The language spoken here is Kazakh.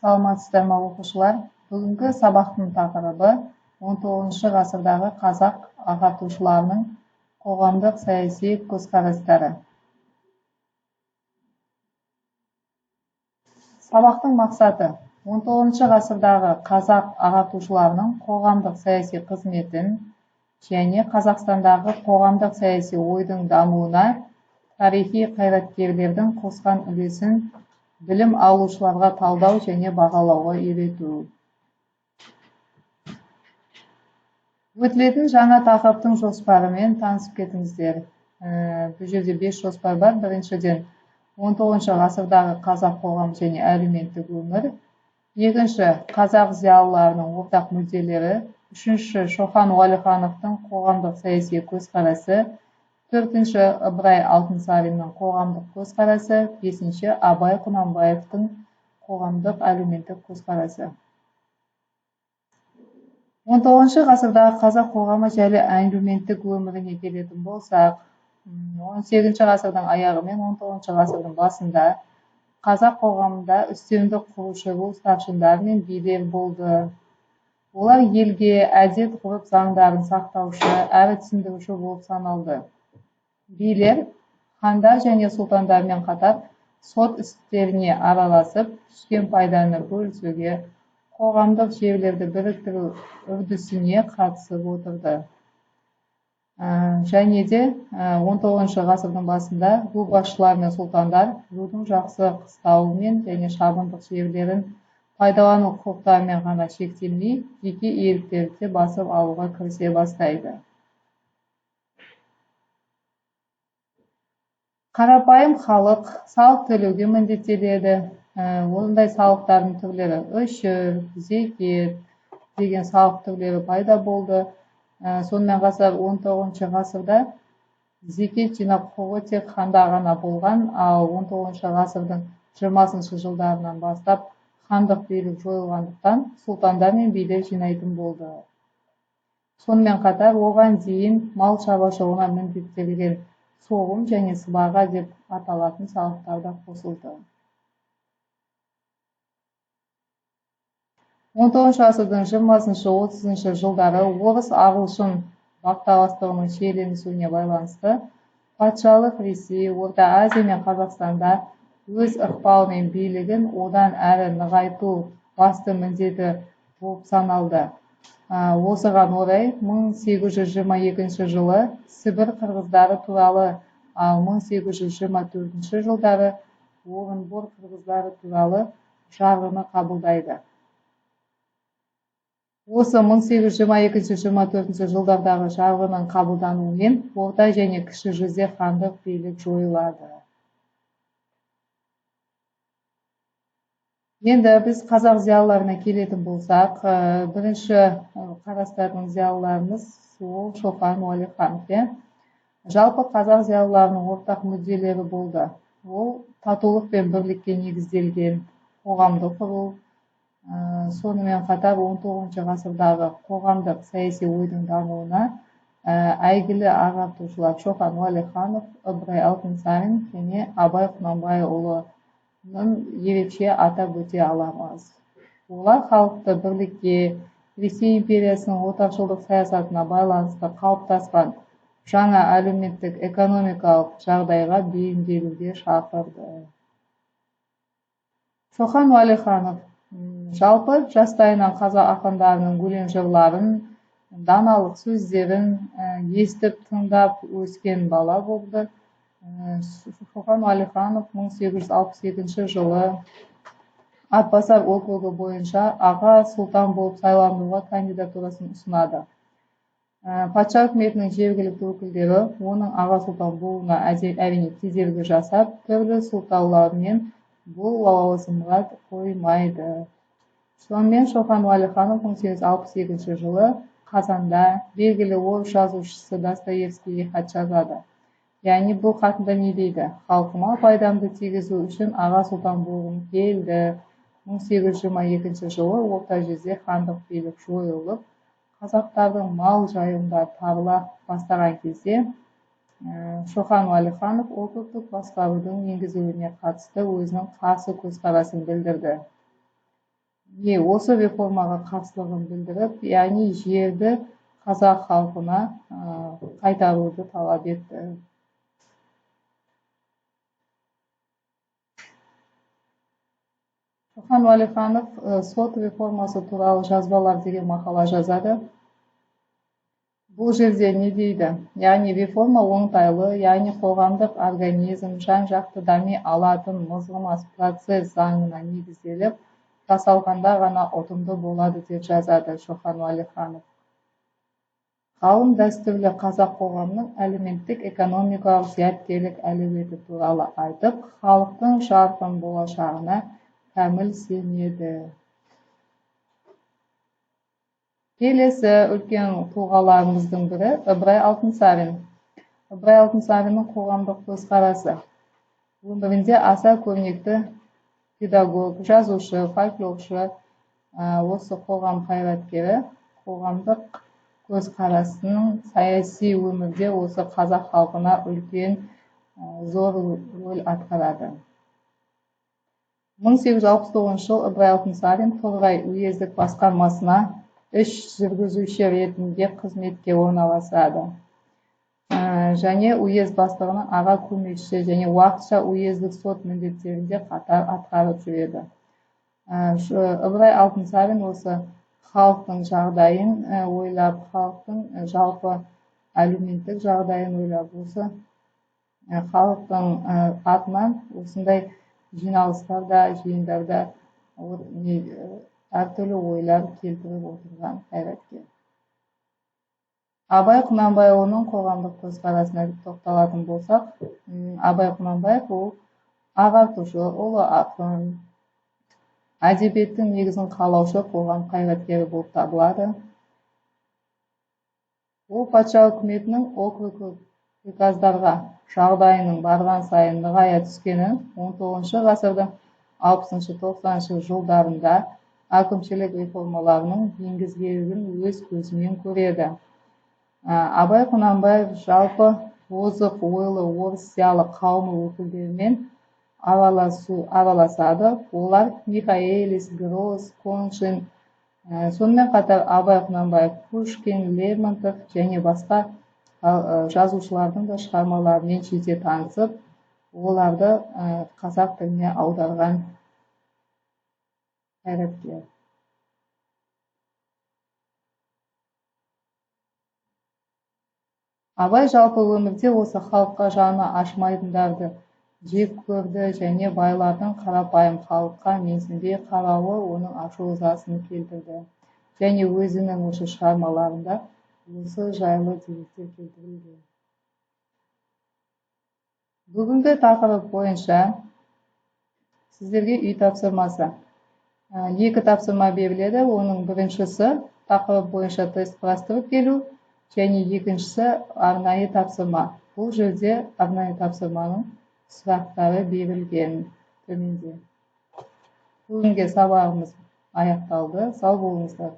Саламатсыздар ма оқушылар? Бүгінгі сабақтың тақырыбы 19 ғасырдағы қазақ ағартушыларының қоғамдық саяси көзқарастары. Сабақтың мақсаты 19 ғасырдағы қазақ ағартушыларының қоғамдық саяси қызметін және Қазақстандағы қоғамдық саяси ойдың дамуына тарихи қайраткерлердің қосқан үлесін білім алушыларға талдау және бағалауға үйрету. Өтілетін жаңа тақырыптың жоспарымен танысып кетіңіздер. Бұл жерде 5 жоспар бар. Біріншіден 19 ғасырдағы қазақ қоғамы және әлеуметтік өмір. Екінші, қазақ зиялыларының ортақ мүдделері. Үшінші, Шоқан Уәлихановтың қоғамдық саяси көзқарасы. Төртінші, Ыбырай Алтынсариннің қоғамдық көзқарасы. Бесінші, Абай Құнанбаевтың қоғамдық әлеуметтік көзқарасы. 19 ғасырдағы қазақ қоғамы жайлы әлеуметтік өміріне келетін болсақ, 18 ғасырдың аяғы мен 19 ғасырдың басында қазақ қоғамында үстемдік құрушы ру старшындар мен билер болды. Олар елге әдет ғұрып заңдарын сақтаушы, әрі түсіндіруші болып саналды. Билер хандар және сұлтандармен қатар сот істеріне араласып, түскен пайданы бөлісуге, қоғамдық жерлерді біріктіру үрдісіне қатысып отырды. Және де 19 ғасырдың басында ру басшылар мен сұлтандар рудың жақсы қыстауы мен және шабындық жерлерін пайдалану құқықтарымен ғана шектелмей, жеке иеліктерді басып алуға кірісе бастайды. Қарапайым халық салық төлеуге міндеттеледі. Ондай салықтардың түрлері үшір, зекет деген салық түрлері пайда болды. Сонымен қатар 19 ғасырда зекет жинақ құқығы тек ханда ғана болған, ал 19 ғасырдың 20 жылдарынан бастап хандық билік жойылғандықтан сұлтандар мен билер жинайтын болды. Сонымен қатар оған дейін мал шаруашылығына міндеттелген соғым және сыбаға деп аталатын салықтар да қосылды. 19 ғасырдың 20-30 жылдары орыс ағылшын бақталастығының шиеленісуіне байланысты патшалық Ресей, Орта Азия мен Қазақстанда өз ықпалы мен билігін одан әрі нығайту басты міндеті болып саналды. Осыған орай 1822 жылы Сібір қырғыздары туралы, ал 1824 жылдары Орынбор қырғыздары туралы жарлығын қабылдайды. Осы 1822-24 жылдардағы жарлығының қабылдануымен орта және кіші жүзде хандық билік жойылады. Енді біз қазақ зиялыларына келетін болсақ, бірінші қарастыратын зиялыларымыз ол Шоқан Уәлиханов. Жалпы қазақ зиялыларының ортақ мүдделері болды. Ол татулық пен бірлікке негізделген қоғамды құру. Сонымен қатар 19 ғасырдағы қоғамдық саяси ойдың дамуына әйгілі ағартушылар Шоқан Уәлиханов, Ыбырай Алтынсарин және Абай Құнанбайұлы ерекше атап өте аламыз. Олар халықты бірлікке, Ресей империясының отаршылдық саясатына байланысты қалыптасқан жаңа әлеуметтік экономикалық жағдайға бейімделуге шақырды. Шоқан Уәлиханов жалпы жастайынан қазақ ақындарының өлең жырларын, даналық сөздерін естіп тыңдап өскен бала болды. Шоқан Уәлиханов 1862 жылы Атбасар округі бойынша аға сұлтан болып сайлануға кандидатурасын ұсынады. Патша үкіметінің жергілікті өкілдері оның аға сұлтан болуына әрине кедергі жасап, түрлі сылтаулармен бұл лауазымға қоймайды. Сонымен Шоқан Уәлиханов 1862 жылы қазанда белгілі орыс жазушысы Достоевскийге хат жазады. Яғни бұл хатында не дейді? Халқыма пайдамды тигізу үшін аға сұлтан болғым келді. 1822 жылы орта жүзде хандық билік жойылып, қазақтардың мал жайылымдары тарыла бастаған кезде Шоқан Уәлиханов округтік басқарудың енгізілуіне қатысты өзінің қарсы көзқарасын білдірді. осы реформаға қарсылығын білдіріп, яғни жерді қазақ халқына қайтаруды талап етті. Шоқан Уәлиханов сот реформасы туралы жазбалар деген мақала жазады. Бұл жерде не дейді? Яғни реформа оңтайлы, яғни қоғамдық организм жан-жақты дами алатын мызғымас процесс заңына негізделіп, жасалғанда ғана ұтымды болады деп жазады Шоқан Уәлиханов. Ғалым дәстүрлі қазақ қоғамының әлеуметтік экономикалық зияткерлік әлеуеті туралы айтып, халықтың жарқын болашағына кәміл сенеді. Келесі үлкен тұлғаларымыздың бірі Ыбырай Алтынсарин. Ыбырай Алтынсариннің қоғамдық көзқарасы. Өмірінде аса көрнекті педагог, жазушы, фольклоршы, осы қоғам қайраткері, қоғамдық көзқарасының саяси өмірде осы қазақ халқына үлкен зор рөл атқарады. 1869 жыл Ыбырай Алтынсарин Торғай уездік басқармасына іс жүргізуші ретінде қызметке орналасады. Және уезд бастығының аға көмекшісі және уақытша уездік сот міндеттерінде қатар атқарып жүреді. Ыбырай Алтынсарин осы халықтың жағдайын ойлап, халықтың жалпы әлеуметтік жағдайын ойлап, осы халықтың атынан осындай жиналыстарда, жиындарда әртүрлі ойлар келтіріп отырған қайраткер. Абай Құнанбайұлының қоғамдық көзқарасына тоқталатын болсақ, Абай Құнанбаев ол ағартушы, ұлы ақын, әдебиеттің негізін қалаушы қоғам қайраткері болып табылады. Ол патша үкіметінің округ приказдарға жағдайының барған сайын нығая түскенін 19 ғасырдың 60-90 жылдарында әкімшілік реформаларының енгізілгенін өз көзімен көреді. Абай Құнанбаев жалпы озық ойлы орыс зиялы қауымы өкілдерімен араласады. Олар Михаэлис, Гроз, Коншин, сонымен қатар Абай Құнанбаев, Пушкин, Лермонтов және басқа жазушылардың да шығармаларымен жете танысып, оларды қазақ тіліне аударған қайраткер. Абай жалпы өмірде осы халыққа жаны ашымайтындарды жек көрді және байлардың қарапайым халыққа менсінбей қарауы оның ашу-ызасын келтірді. Және өзінің осы шығармаларында осы жайлы деректер келтірілген. Бүгінгі тақырып бойынша сіздерге үй тапсырмасы. 2 тапсырма беріледі. Оның біріншісі тақырып бойынша тест құрастырып келу, және екіншісі арнайы тапсырма. Бұл жерде арнайы тапсырманың сұрақтары берілген төменде. Бүгінгі сабағымыз аяқталды. Сау болыңыздар.